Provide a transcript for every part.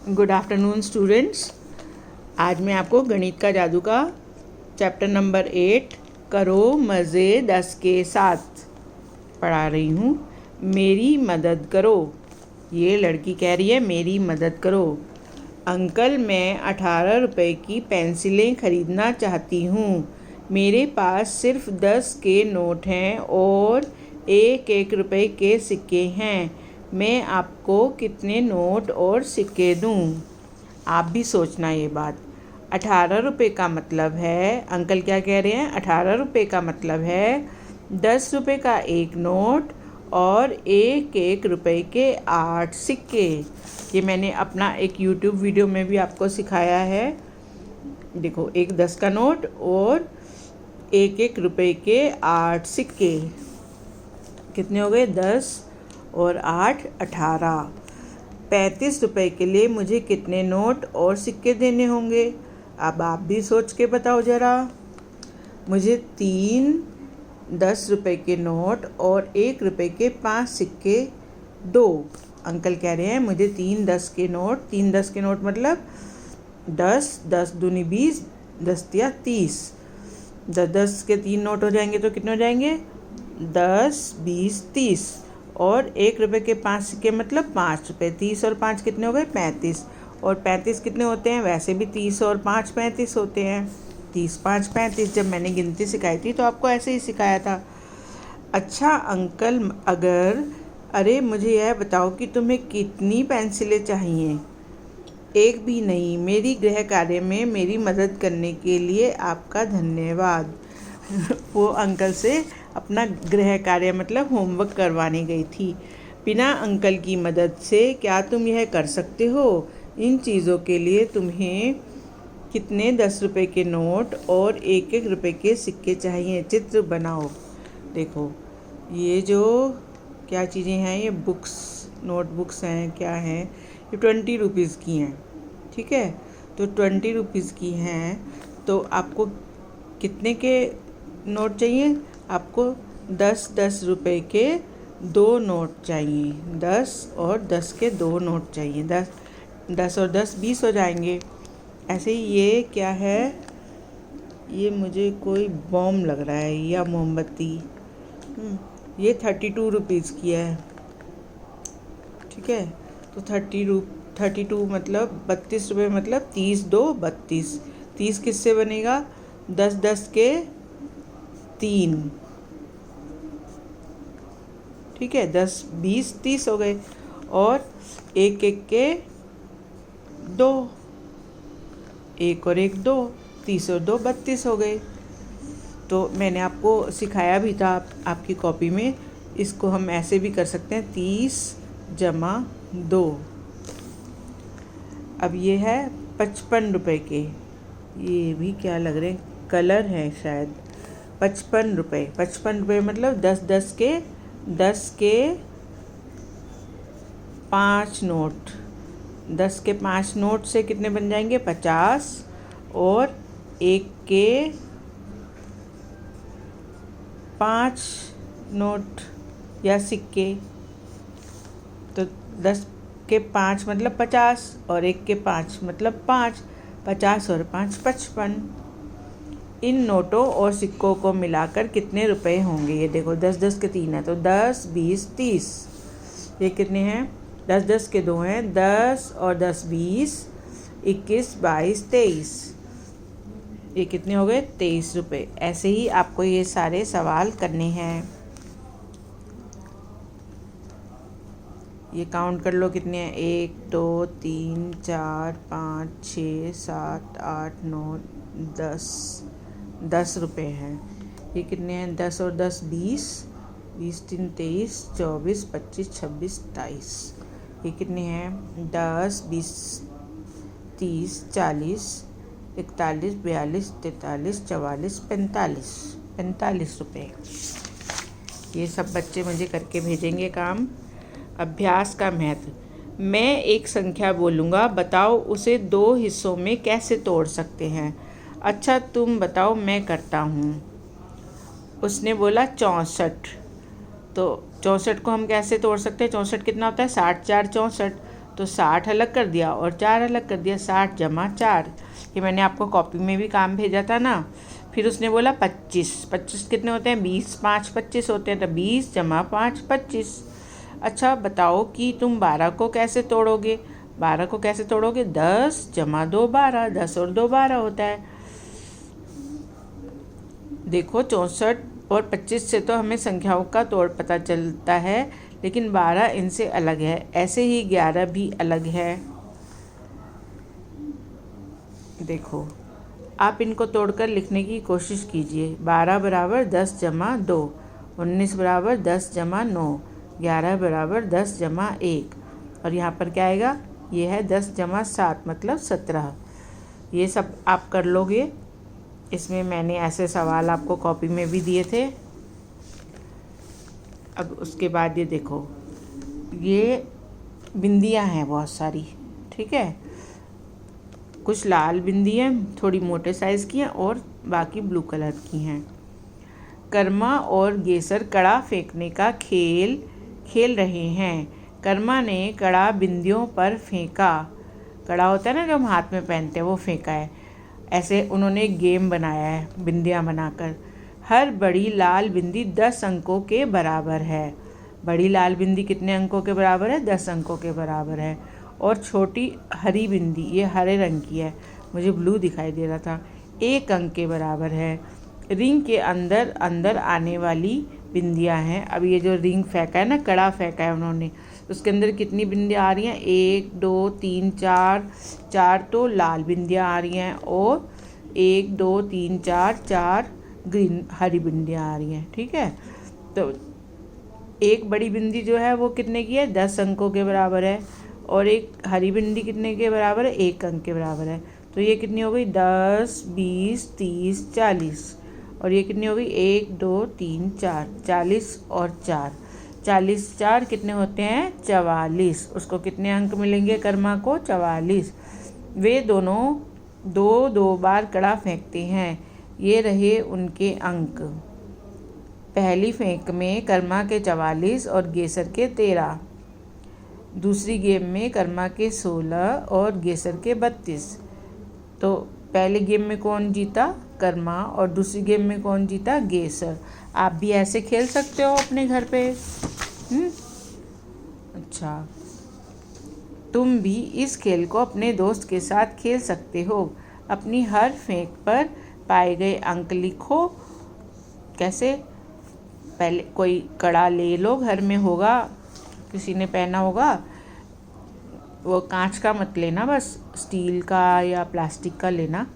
Good afternoon students. आज मैं आपको गणित का जादू का चैप्टर नंबर 8 करो मज़े 10 के साथ पढ़ा रही हूँ। मेरी मदद करो। ये लड़की कह रही है मेरी मदद करो। अंकल, मैं 18 रुपए की पेंसिलें ख़रीदना चाहती हूँ। मेरे पास सिर्फ 10 के नोट हैं और 1-1 रुपए के सिक्के हैं। मैं आपको कितने नोट और सिक्के दूँ? आप भी सोचना ये बात। 18 रुपये का मतलब है, अंकल क्या कह रहे हैं, 18 रुपये का मतलब है 10 रुपये का एक नोट और 1-1 रुपए के 8 सिक्के। ये मैंने अपना एक यूट्यूब वीडियो में भी आपको सिखाया है। देखो, एक 10 का नोट और 1-1 रुपए के 8 सिक्के। कितने हो गए? 10 और 8 18। 35 रुपए के लिए मुझे कितने नोट और सिक्के देने होंगे? अब आप भी सोच के बताओ ज़रा। मुझे 3 10 रुपए के नोट और 1 रुपए के 5 सिक्के दो। अंकल कह रहे हैं मुझे 3 10 के नोट, 3 10 के नोट मतलब 10 10 दूनी 20, 10 या 30। 10 के 3 नोट हो जाएंगे तो कितने हो जाएंगे? 10 20 30। और 1 रुपए के 5 सिक्के मतलब 5 रुपये। 30 और 5 कितने हो गए? 35। और 35 कितने होते हैं? वैसे भी 30 और 5 35 होते हैं। 30 5 35। जब मैंने गिनती सिखाई थी तो आपको ऐसे ही सिखाया था। अच्छा अंकल, अरे मुझे यह बताओ कि तुम्हें कितनी पेंसिलें चाहिए? एक भी नहीं। मेरी गृह कार्य में मेरी मदद करने के लिए आपका धन्यवाद। वो अंकल से अपना गृह कार्य मतलब होमवर्क करवाने गई थी। बिना अंकल की मदद से क्या तुम यह कर सकते हो? इन चीज़ों के लिए तुम्हें कितने 10 रुपए के नोट और 1-1 रुपए के सिक्के चाहिए? चित्र बनाओ। देखो, ये जो क्या चीज़ें हैं, ये बुक्स, नोटबुक्स हैं, क्या हैं, ये 20 रुपीज़ की हैं। ठीक है, तो 20 रुपीज़ की हैं तो आपको कितने के नोट चाहिए? आपको 10-10 रुपए के 2 नोट चाहिए। 10 और 10 के 2 नोट चाहिए। 10 और 10 20 हो जाएंगे। ऐसे ही ये क्या है? ये मुझे कोई बॉम्ब लग रहा है या मोमबत्ती। ये 32 रुपीज़ की है। ठीक है, तो 32 मतलब 32 रुपये मतलब 30 2 32। 30 किससे बनेगा? 10 10 के 3। ठीक है, 10 20 30 हो गए और 1-1 के 2, 1 और 1 2, 30 और 2 32 हो गए। तो मैंने आपको सिखाया भी था आपकी कॉपी में। इसको हम ऐसे भी कर सकते हैं, 30 जमा 2। अब ये है 55 रुपए के। ये भी क्या लग रहे हैं, कलर है शायद। 55 रुपये। 55 रुपये मतलब 10 के 5 नोट। 10 के 5 नोट से कितने बन जाएंगे? 50। और 1 के 5 नोट या सिक्के, तो 10 के 5 मतलब 50 और 1 के 5 मतलब 5। 50 और 5 55। इन नोटों और सिक्कों को मिलाकर कितने रुपए होंगे? ये देखो, 10 10 के 3 है तो 10 20 30। ये कितने हैं? 10 10 के 2 हैं, 10 और 10 20, 21 22 23। ये कितने हो गए? 23 रुपये। ऐसे ही आपको ये सारे सवाल करने हैं। ये काउंट कर लो कितने हैं। 1 2 3 4 5 6 7 8 9 10। 10 रुपये हैं। ये कितने हैं? 10 और 10 20, 20 3 23 24 25 26 27। ये कितने हैं? 10 20 30 40 41 42 43 44 45। 45 रुपये। ये सब बच्चे मुझे करके भेजेंगे काम। अभ्यास का महत्व। मैं एक संख्या बोलूँगा, बताओ उसे 2 हिस्सों में कैसे तोड़ सकते हैं? अच्छा तुम बताओ, मैं करता हूँ। उसने बोला 64। तो 64 को हम कैसे तोड़ सकते हैं? 64 कितना होता है? 60 4 64। तो 60 अलग कर दिया और 4 अलग कर दिया। 60 जमा 4, ये मैंने आपको कॉपी में भी काम भेजा था ना। फिर उसने बोला 25, 25 कितने होते हैं? 20, 5 25 होते हैं, तो 20 जमा 5 25। अच्छा बताओ कि तुम 12 को कैसे तोड़ोगे? 12 को कैसे तोड़ोगे? 10 जमा 2 12, 10 और 2 12 होता है। देखो 64 और 25 से तो हमें संख्याओं का तोड़ पता चलता है, लेकिन 12 इनसे अलग है। ऐसे ही 11 भी अलग है। देखो आप इनको तोड़कर लिखने की कोशिश कीजिए। 12 बराबर 10 जमा 2, 19 बराबर 10 जमा 9, 11 बराबर 10 जमा 1, और यहाँ पर क्या आएगा? ये है 10 जमा 7 मतलब 17। ये सब आप कर लोगे। इसमें मैंने ऐसे सवाल आपको कॉपी में भी दिए थे। अब उसके बाद ये देखो, ये बिंदियाँ हैं बहुत सारी, ठीक है। कुछ लाल बिंदियाँ थोड़ी मोटे साइज़ की हैं और बाकी ब्लू कलर की हैं। कर्मा और गेसर कड़ा फेंकने का खेल खेल रहे हैं। कर्मा ने कड़ा बिंदियों पर फेंका। कड़ा होता है ना जो हम हाथ में पहनते हैं, वो फेंका है। ऐसे उन्होंने एक गेम बनाया है बिंदियाँ बनाकर। हर बड़ी लाल बिंदी 10 अंकों के बराबर है। बड़ी लाल बिंदी कितने अंकों के बराबर है? 10 अंकों के बराबर है। और छोटी हरी बिंदी, ये हरे रंग की है, मुझे ब्लू दिखाई दे रहा था, 1 अंक के बराबर है। रिंग के अंदर अंदर आने वाली बिंदियाँ हैं। अब ये जो रिंग फेंका है ना, कड़ा फेंका है उन्होंने, उसके अंदर कितनी बिंदियाँ आ रही हैं? 1 2 3 4, 4 तो लाल बिंदियाँ आ रही हैं और 1 2 3 4, 4 ग्रीन हरी बिंदियाँ आ रही हैं, ठीक है। तो एक बड़ी बिंदी जो है वो कितने की है? 10 अंकों के बराबर है। और एक हरी बिंदी कितने के बराबर है? 1 अंक के बराबर है। तो ये कितनी हो गई? 10 20 30 40। और ये कितनी हो गई? 1 2 3 4, 40 और 4, 40 4 कितने होते हैं? 44। उसको कितने अंक मिलेंगे कर्मा को? 44। वे दोनों 2 बार कड़ा फेंकते हैं। ये रहे उनके अंक। पहली फेंक में कर्मा के 44 और गेसर के 13। दूसरी गेम में कर्मा के 16 और गेसर के 32। तो पहले गेम में कौन जीता? कर्मा। और दूसरी गेम में कौन जीता? गेसर। आप भी ऐसे खेल सकते हो अपने घर पे। अच्छा, तुम भी इस खेल को अपने दोस्त के साथ खेल सकते हो। अपनी हर फेंक पर पाए गए अंक लिखो। कैसे? पहले कोई कड़ा ले लो, घर में होगा, किसी ने पहना होगा, वो कांच का मत लेना, बस स्टील का या प्लास्टिक का लेना।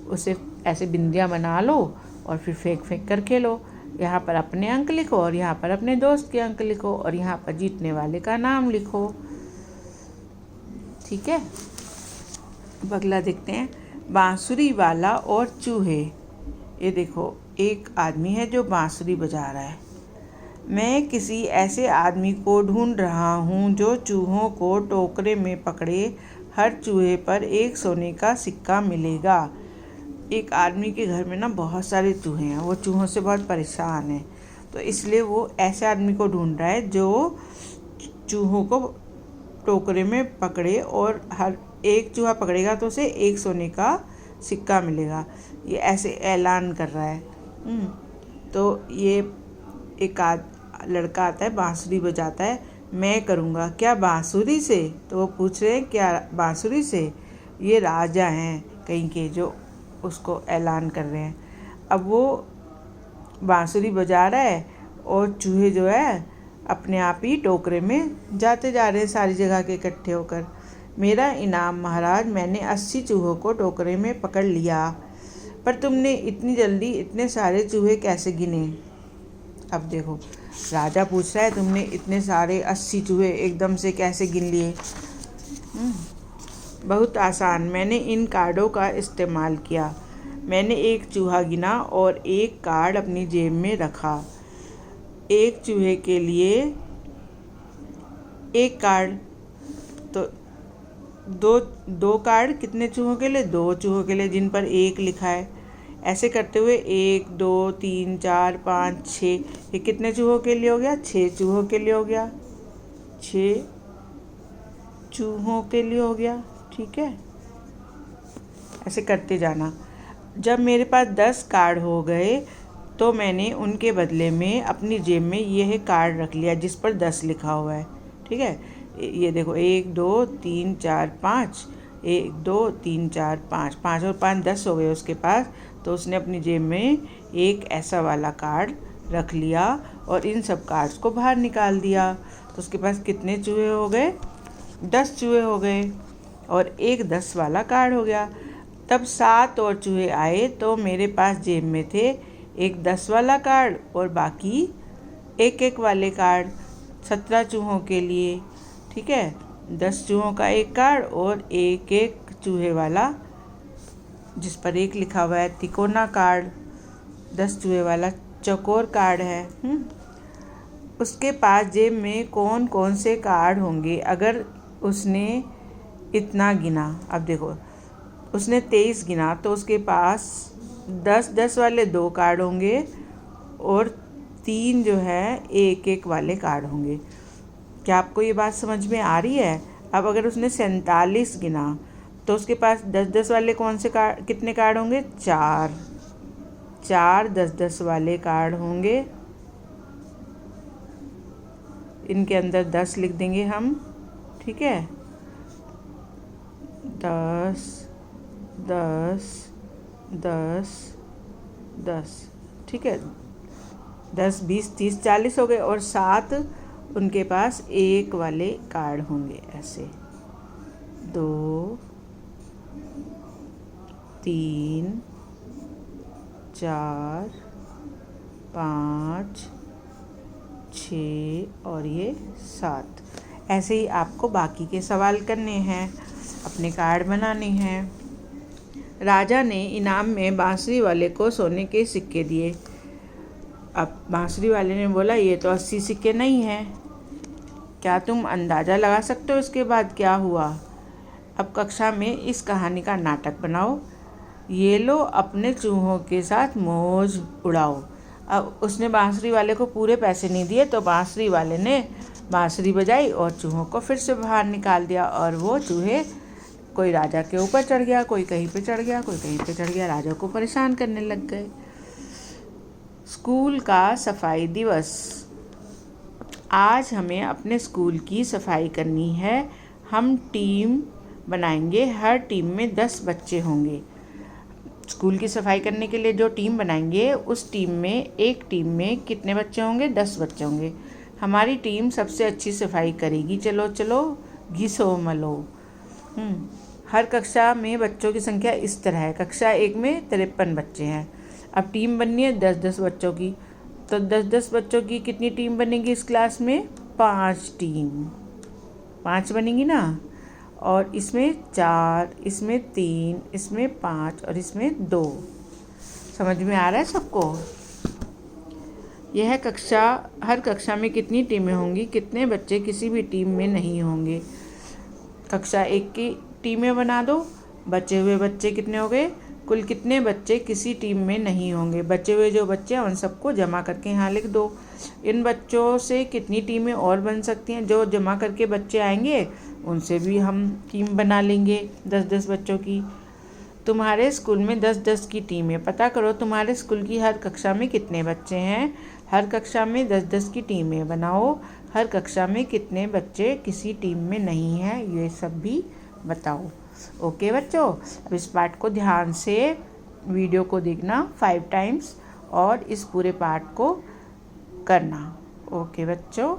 उसे ऐसे बिंदियाँ बना लो और फिर फेंक फेंक कर खेलो। यहाँ पर अपने अंक लिखो और यहाँ पर अपने दोस्त के अंक लिखो और यहाँ पर जीतने वाले का नाम लिखो, ठीक है। अब अगला देखते हैं, बांसुरी वाला और चूहे। ये देखो, एक आदमी है जो बांसुरी बजा रहा है। मैं किसी ऐसे आदमी को ढूंढ रहा हूँ जो चूहों को टोकरे में पकड़े। हर चूहे पर 1 सोने का सिक्का मिलेगा। एक आदमी के घर में ना बहुत सारे चूहे हैं, वो चूहों से बहुत परेशान है, तो इसलिए वो ऐसे आदमी को ढूंढ रहा है जो चूहों को टोकरे में पकड़े और हर एक चूहा पकड़ेगा तो उसे 1 सोने का सिक्का मिलेगा। ये ऐसे ऐलान कर रहा है। तो ये एक लड़का आता है, बांसुरी बजाता है। मैं करूँगा क्या बांसुरी से? तो वो पूछ रहे हैं क्या बांसुरी से? ये राजा हैं कहीं के जो उसको ऐलान कर रहे हैं। अब वो बांसुरी बजा रहा है और चूहे जो है अपने आप ही टोकरे में जाते जा रहे हैं सारी जगह के इकट्ठे होकर। मेरा इनाम महाराज, मैंने 80 चूहों को टोकरे में पकड़ लिया। पर तुमने इतनी जल्दी इतने सारे चूहे कैसे गिने? अब देखो, राजा पूछ रहा है तुमने इतने सारे 80 चूहे एकदम से कैसे गिन लिए? बहुत आसान, मैंने इन कार्डों का इस्तेमाल किया। मैंने एक चूहा गिना और एक कार्ड अपनी जेब में रखा। एक चूहे के लिए एक कार्ड, तो दो कार्ड कितने चूहों के लिए? 2 चूहों के लिए, जिन पर 1 लिखा है। ऐसे करते हुए 1 2 3 4 5 6, ये कितने चूहों के लिए हो गया? 6 चूहों के लिए हो गया। 6 चूहों के लिए हो गया, ठीक है। ऐसे करते जाना। जब मेरे पास 10 कार्ड हो गए तो मैंने उनके बदले में अपनी जेब में यह कार्ड रख लिया जिस पर 10 लिखा हुआ है, ठीक है। ये देखो 1 2 3 4 5, 1 2 3 4 5, 5 और 5 10 हो गए उसके पास। तो उसने अपनी जेब में एक ऐसा वाला कार्ड रख लिया और इन सब कार्ड्स को बाहर निकाल दिया। तो उसके पास कितने चूहे हो गए? 10 चूहे हो गए और एक 10 वाला कार्ड हो गया। तब 7 और चूहे आए तो मेरे पास जेब में थे एक 10 वाला कार्ड और बाकी एक एक वाले कार्ड 17 चूहों के लिए, ठीक है। 10 चूहों का एक कार्ड और एक एक चूहे वाला जिस पर एक लिखा हुआ है तिकोना कार्ड, 10 चूहे वाला चौकोर कार्ड है। उसके पास जेब में कौन कौन से कार्ड होंगे अगर उसने इतना गिना? अब देखो उसने 23 गिना तो उसके पास 10-10 वाले 2 कार्ड होंगे और 3 जो है एक एक वाले कार्ड होंगे। क्या आपको ये बात समझ में आ रही है? अब अगर उसने 47 गिना तो उसके पास 10-10 वाले कौन से कार्ड, कितने कार्ड होंगे? 4 10-10 वाले कार्ड होंगे। इनके अंदर 10 लिख देंगे हम, ठीक है। 10 10 10 10, ठीक है। 10 20 30 40 हो गए और 7 उनके पास एक वाले कार्ड होंगे ऐसे। 2 3 4 5 6 और ये 7। ऐसे ही आपको बाकी के सवाल करने हैं, अपने कार्ड बनाने हैं। राजा ने इनाम में बांसुरी वाले को सोने के सिक्के दिए। अब बांसुरी वाले ने बोला ये तो 80 सिक्के नहीं हैं। क्या तुम अंदाज़ा लगा सकते हो इसके बाद क्या हुआ? अब कक्षा में इस कहानी का नाटक बनाओ। ये लो अपने चूहों के साथ मौज उड़ाओ। अब उसने बांसुरी वाले को पूरे पैसे नहीं दिए तो बांसुरी वाले ने बांसुरी बजाई और चूहों को फिर से बाहर निकाल दिया और वो चूहे कोई राजा के ऊपर चढ़ गया, कोई कहीं पे चढ़ गया, कोई कहीं पे चढ़ गया, राजा को परेशान करने लग गए। स्कूल का सफाई दिवस। आज हमें अपने स्कूल की सफाई करनी है। हम टीम बनाएंगे, हर टीम में 10 बच्चे होंगे। स्कूल की सफाई करने के लिए जो टीम बनाएंगे उस टीम में एक टीम में कितने बच्चे होंगे? 10 बच्चे होंगे। हमारी टीम सबसे अच्छी सफाई करेगी। चलो चलो घिसो मलो। हर कक्षा में बच्चों की संख्या इस तरह है। कक्षा 1 में 53 बच्चे हैं। अब टीम बननी है 10-10 बच्चों की। तो 10-10 बच्चों की कितनी टीम बनेगी इस क्लास में? 5 टीम, 5 बनेंगी ना। और इसमें 4, इसमें 3, इसमें 5 और इसमें 2। समझ में आ रहा है सबको? यह कक्षा, हर कक्षा में कितनी टीमें होंगी? कितने बच्चे किसी भी टीम में नहीं होंगे? कक्षा 1 की टीमें बना दो। बचे हुए बच्चे कितने हो गए? कुल कितने बच्चे किसी टीम में नहीं होंगे? बचे हुए जो बच्चे हैं उन सबको जमा करके यहाँ लिख दो। इन बच्चों से कितनी टीमें और बन सकती हैं? जो जमा करके बच्चे आएंगे उनसे भी हम टीम बना लेंगे 10-10 बच्चों की। तुम्हारे स्कूल में 10-10 की टीमें। पता करो तुम्हारे स्कूल की हर कक्षा में कितने बच्चे हैं। हर कक्षा में 10-10 की टीमें बनाओ। हर कक्षा में कितने बच्चे किसी टीम में नहीं हैं, ये सब भी बताओ। ओके बच्चों, अब इस पार्ट को ध्यान से वीडियो को देखना 5 टाइम्स और इस पूरे पार्ट को करना। ओके बच्चों।